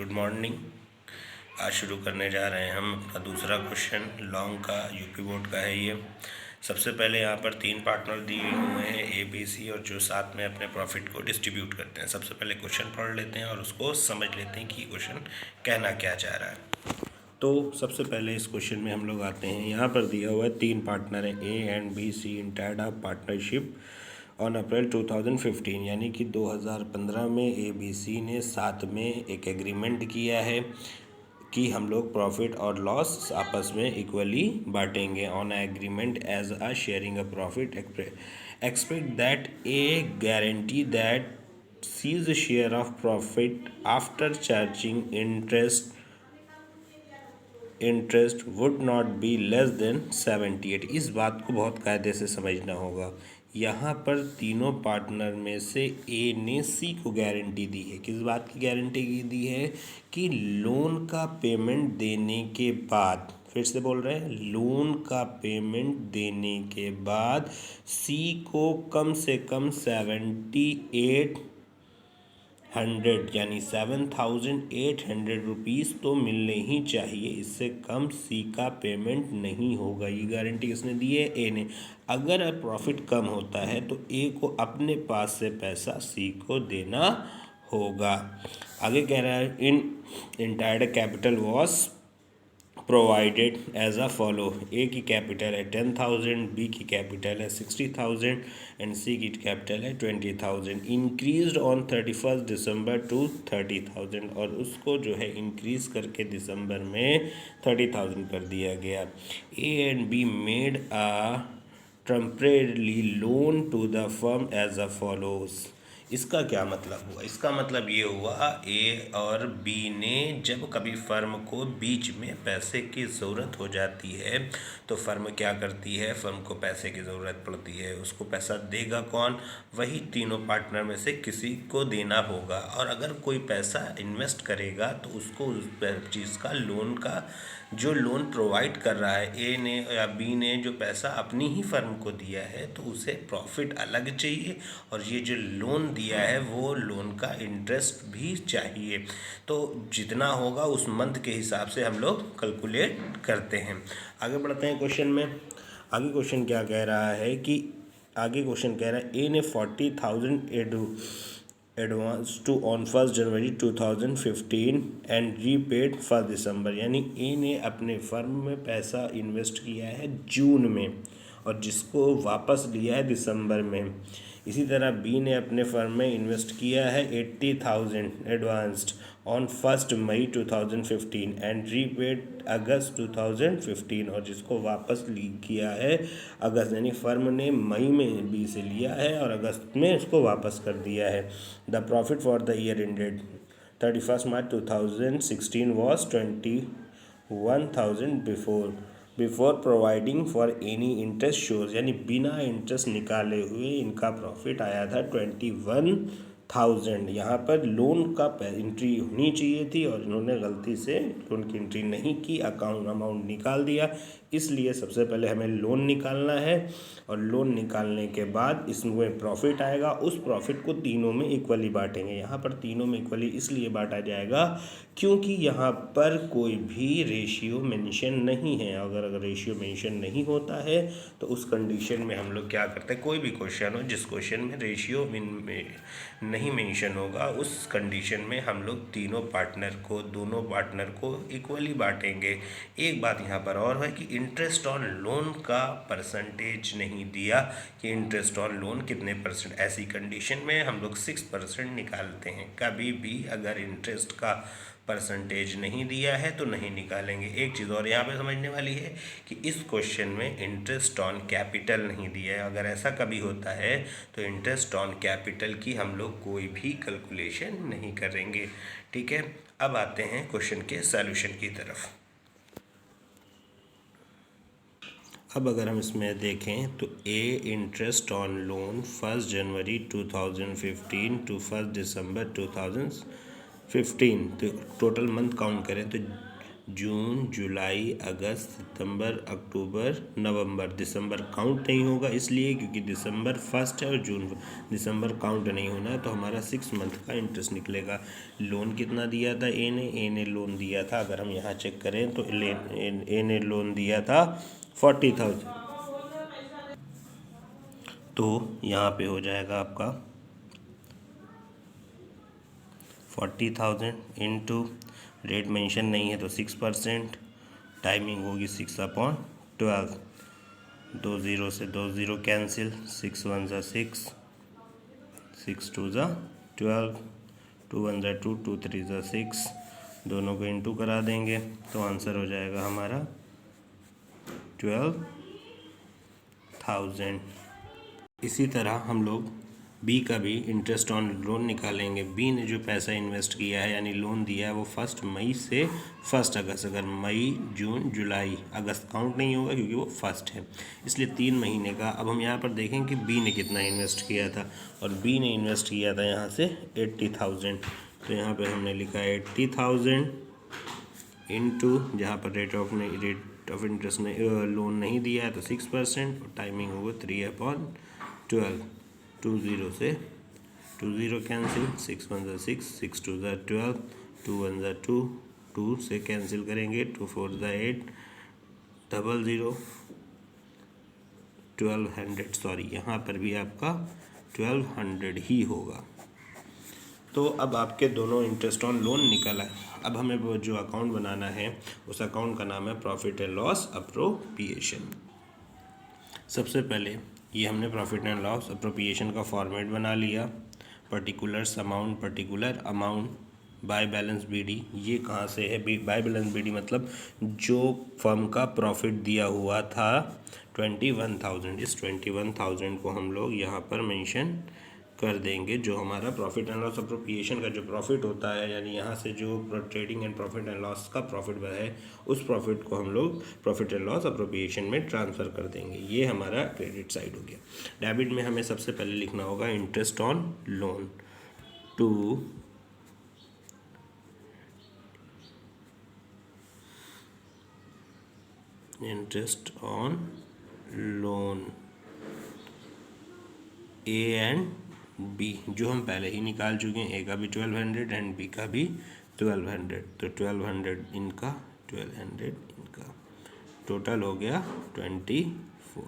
Good morning. आज शुरू करने जा रहे हैं हम अपना दूसरा क्वेश्चन। लॉन्ग का यूपी बोर्ड का है ये। सबसे पहले यहाँ पर 3 पार्टनर दिए हुए हैं ए बी सी, और जो साथ में अपने प्रॉफिट को डिस्ट्रीब्यूट करते हैं। सबसे पहले क्वेश्चन पढ़ लेते हैं और उसको समझ लेते हैं कि क्वेश्चन कहना क्या चाह रहा है। तो सबसे पहले इस क्वेश्चन में हम लोग आते हैं। यहाँ पर दिया हुआ है 3 पार्टनर हैं A and B C in tied up partnership on April 2015, यानी कि 2015 में ए बी सी ने साथ में एक एग्रीमेंट किया है कि हम लोग प्रॉफिट और लॉस आपस में इक्वली बांटेंगे। On agreement as a sharing a profit expect that a guarantee that C's share of profit after charging interest would not be less than 78। इस बात को बहुत कायदे से समझना होगा। यहाँ पर तीनों पार्टनर में से ए ने सी को गारंटी दी है। किस बात की गारंटी दी है? कि लोन का पेमेंट देने के बाद, फिर से बोल रहे हैं, लोन का पेमेंट देने के बाद सी को कम से कम 7800 यानी 7800 रुपीज़ तो मिलने ही चाहिए। इससे कम सी का पेमेंट नहीं होगा। ये गारंटी किसने दी है? ए ने। अगर प्रॉफिट कम होता है तो ए को अपने पास से पैसा सी को देना होगा। आगे कह रहा है in entire capital was provided as a follow. A की कैपिटल है 10,000, बी की कैपिटल है 60,000 एंड सी की कैपिटल है 20,000। इंक्रीज्ड ऑन 31 दिसंबर टू 30,000, और उसको जो है इंक्रीज करके दिसंबर में 30,000 कर दिया गया। A and B made a temporary loan to the firm as a follows. इसका क्या मतलब हुआ? इसका मतलब ये हुआ ए और बी ने जब कभी फर्म को बीच में पैसे की ज़रूरत हो जाती है तो फर्म क्या करती है? फर्म को पैसे की ज़रूरत पड़ती है, उसको पैसा देगा कौन? वही तीनों पार्टनर में से किसी को देना होगा। और अगर कोई पैसा इन्वेस्ट करेगा तो उसको उस चीज़ का लोन का, जो लोन प्रोवाइड कर रहा है ए ने या बी ने, जो पैसा अपनी ही फर्म को दिया है, तो उसे प्रॉफिट अलग चाहिए, और ये जो लोन दिया है वो लोन का इंटरेस्ट भी चाहिए। तो जितना होगा उस मंथ के हिसाब से हम लोग कैलकुलेट करते हैं। आगे बढ़ते हैं क्वेश्चन में। आगे क्वेश्चन क्या कह रहा है कि आगे क्वेश्चन कह रहा है ए ने 40,000 advance to on 1 January 2015 and repaid 1 December, यानी ए ने अपने फर्म में पैसा इन्वेस्ट किया है जून में और जिसको वापस लिया है दिसंबर में। इसी तरह बी ने अपने फर्म में इन्वेस्ट किया है 80,000 advanced on 1 May 2015 and repaid August 2015, और जिसको वापस किया है अगस्त, यानी फर्म ने मई में बी से लिया है और अगस्त में इसको वापस कर दिया है। The profit for the year ended 31 March 2016 was 21,000 before providing for any interest shows, यानी बिना इंटरेस्ट निकाले हुए इनका प्रॉफिट आया था 21,000। यहाँ पर लोन का एंट्री होनी चाहिए थी और इन्होंने गलती से लोन की एंट्री नहीं की, अमाउंट निकाल दिया। इसलिए सबसे पहले हमें लोन निकालना है और लोन निकालने के बाद इसमें प्रॉफिट आएगा। उस प्रॉफिट को तीनों में इक्वली बांटेंगे। यहाँ पर तीनों में इक्वली इसलिए बांटा जाएगा क्योंकि यहाँ पर कोई भी रेशियो मेंशन नहीं है। अगर रेशियो मेंशन नहीं होता है तो उस कंडीशन में हम लोग क्या करते हैं, कोई भी क्वेश्चन हो जिस क्वेश्चन में रेशियो नहीं मेंशन होगा, उस कंडीशन में हम लोग दोनों पार्टनर को इक्वली बांटेंगे। एक बात यहाँ पर और है कि इंटरेस्ट ऑन लोन का परसेंटेज नहीं दिया कि इंटरेस्ट ऑन लोन कितने परसेंट। ऐसी कंडीशन में हम लोग 6% निकालते हैं। कभी भी अगर इंटरेस्ट का परसेंटेज नहीं दिया है तो नहीं निकालेंगे। एक चीज़ और यहाँ पे समझने वाली है कि इस क्वेश्चन में इंटरेस्ट ऑन कैपिटल नहीं दिया है। अगर ऐसा कभी होता है तो इंटरेस्ट ऑन कैपिटल की हम लोग कोई भी कैलकुलेशन नहीं करेंगे। ठीक है, अब आते हैं क्वेश्चन के सॉल्यूशन की तरफ। अब अगर हम इसमें देखें तो a interest on loan 1 January 2015 to 1 December 2015, तो टोटल मंथ काउंट करें तो जून, जुलाई, अगस्त, सितंबर, अक्टूबर, नवंबर। दिसंबर काउंट नहीं होगा इसलिए क्योंकि दिसंबर फर्स्ट है और दिसंबर काउंट नहीं होना है, तो हमारा 6 मंथ का इंटरेस्ट निकलेगा। लोन कितना दिया था ए ने लोन दिया था, अगर हम यहाँ चेक करें तो ए ने लोन दिया था 40,000, तो यहाँ पे हो जाएगा आपका 40,000 इंटू, रेट मेंशन नहीं है तो 6%, टाइमिंग होगी 6/12, 2 ज़ीरो से 2 ज़ीरो कैंसिल, 6 1 ज़ा 6, 6 2 ज़ा 12, 2 1 ज़ा 2, 2 3 ज़ा 6, दोनों को इंटू करा देंगे तो आंसर हो जाएगा हमारा 12,000। इसी तरह हम लोग बी का भी इंटरेस्ट ऑन लोन निकालेंगे। बी ने जो पैसा इन्वेस्ट किया है यानी लोन दिया है वो 1 मई से 1 अगस्त, अगर मई, जून, जुलाई, अगस्त काउंट नहीं होगा क्योंकि वो फर्स्ट है, इसलिए 3 महीने का। अब हम यहाँ पर देखें कि बी ने कितना इन्वेस्ट किया था, और बी ने इन्वेस्ट किया था यहाँ से 80,000, तो यहाँ पर हमने लिखा 80,000 इंटू, जहाँ पर रेट ऑफ इंटरेस्ट ने लोन नहीं दिया है तो 6%, और टाइमिंग होगा 3/12, 2 ज़ीरो से 2 ज़ीरो कैंसिल, 6 1 ज़ा 6, 6 2 ज़ा 12, 2 1 ज़ा 2, 2 से कैंसिल करेंगे, 2 4 ज़ा 8, 00, 1200, सॉरी यहाँ पर भी आपका 1200 ही होगा। तो अब आपके दोनों इंटरेस्ट ऑन लोन निकल आए। अब हमें वो जो अकाउंट बनाना है उस अकाउंट का नाम है प्रॉफिट एंड लॉस अप्रोप्रिएशन। सबसे पहले ये हमने प्रॉफिट एंड लॉस अप्रोप्रिएशन का फॉर्मेट बना लिया। Particular amount by balance BD, ये कहाँ से है? बाय बैलेंस बीडी मतलब जो फर्म का प्रॉफिट दिया हुआ था 21,000, इस 21,000 को हम लोग यहाँ पर मेंशन कर देंगे। जो हमारा प्रॉफिट एंड लॉस अप्रोप्रिएशन का जो प्रॉफिट होता है, यानी यहाँ से जो trading and profit and loss का प्रॉफिट है उस प्रॉफिट को हम लोग प्रॉफिट एंड लॉस अप्रोप्रिएशन में ट्रांसफ़र कर देंगे। ये हमारा क्रेडिट साइड हो गया। डेबिट में हमें सबसे पहले लिखना होगा interest on loan to interest on loan A and B, जो हम पहले ही निकाल चुके हैं। ए का भी 1200 एंड बी का भी 1200, तो 1200 इनका 1200 इनका, टोटल हो गया 2400।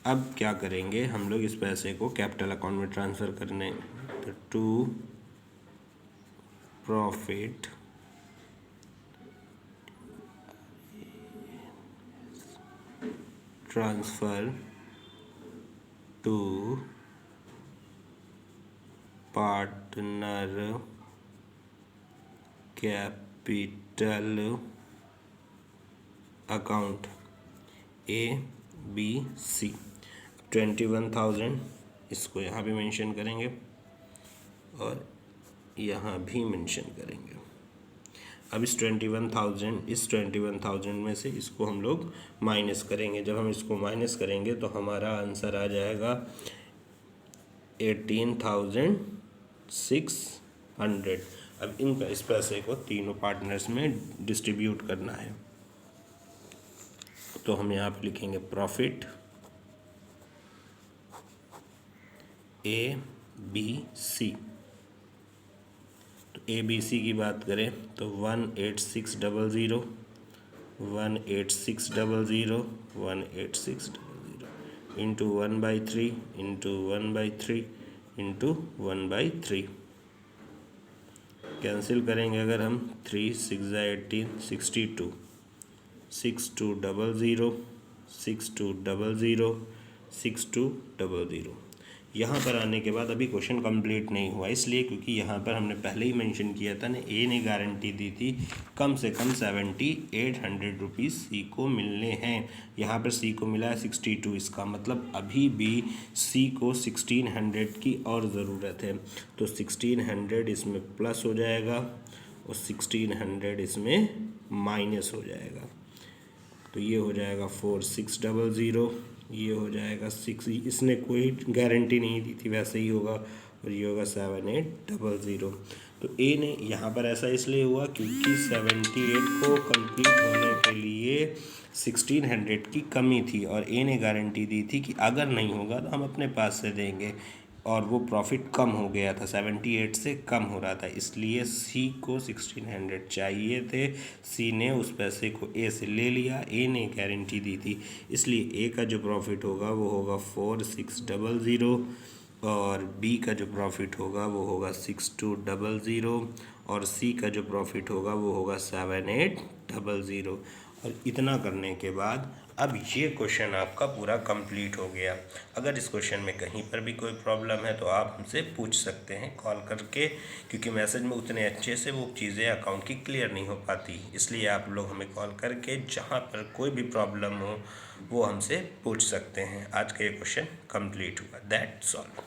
अब क्या करेंगे हम लोग, इस पैसे को कैपिटल अकाउंट में ट्रांसफ़र करने, तो to profit transfer to partner capital account ABC। 21,000 इसको यहाँ भी मेंशन करेंगे और यहाँ भी मेंशन करेंगे। अब इस 21,000 में से इसको हम लोग माइनस करेंगे। जब हम इसको माइनस करेंगे तो हमारा आंसर आ जाएगा 18,600। अब इनका इस पैसे को तीनों पार्टनर्स में डिस्ट्रीब्यूट करना है, तो हम यहाँ पे लिखेंगे प्रॉफिट ABC। तो ABC की बात करें तो 18600, 18600, 18600 इंटू 1/3 इंटू 1/3 इंटू 1/3, कैंसिल करेंगे अगर हम, 3 6 18, 62, 6200, 6200, 6200। यहाँ पर आने के बाद अभी क्वेश्चन कंप्लीट नहीं हुआ, इसलिए क्योंकि यहाँ पर हमने पहले ही मेंशन किया था ना, ए ने गारंटी दी थी कम से कम 7,800 रुपीज़ सी को मिलने हैं। यहाँ पर सी को मिला है 62, इसका मतलब अभी भी सी को 1600 की और ज़रूरत है, तो 1600 इसमें प्लस हो जाएगा और 1600 इसमें माइनस हो जाएगा, तो ये हो जाएगा 4600, ये हो जाएगा 6, इसने कोई गारंटी नहीं दी थी वैसे ही होगा, और ये होगा 7800। तो ए ने यहाँ पर ऐसा इसलिए हुआ क्योंकि 78 को कंप्लीट होने के लिए 1600 की कमी थी और ए ने गारंटी दी थी कि अगर नहीं होगा तो हम अपने पास से देंगे, और वो प्रॉफिट कम हो गया था, 78 से कम हो रहा था, इसलिए सी को 1600 चाहिए थे। सी ने उस पैसे को ए से ले लिया, ए ने गारंटी दी थी, इसलिए ए का जो प्रॉफिट होगा वो होगा 4600 और बी का जो प्रॉफिट होगा वो होगा 6200 और सी का जो प्रॉफिट होगा वो होगा 7800। और इतना करने के बाद अब ये क्वेश्चन आपका पूरा कंप्लीट हो गया। अगर इस क्वेश्चन में कहीं पर भी कोई प्रॉब्लम है तो आप हमसे पूछ सकते हैं कॉल करके, क्योंकि मैसेज में उतने अच्छे से वो चीज़ें अकाउंट की क्लियर नहीं हो पाती, इसलिए आप लोग हमें कॉल करके जहाँ पर कोई भी प्रॉब्लम हो वो हमसे पूछ सकते हैं। आज का ये क्वेश्चन कंप्लीट हुआ। That's all.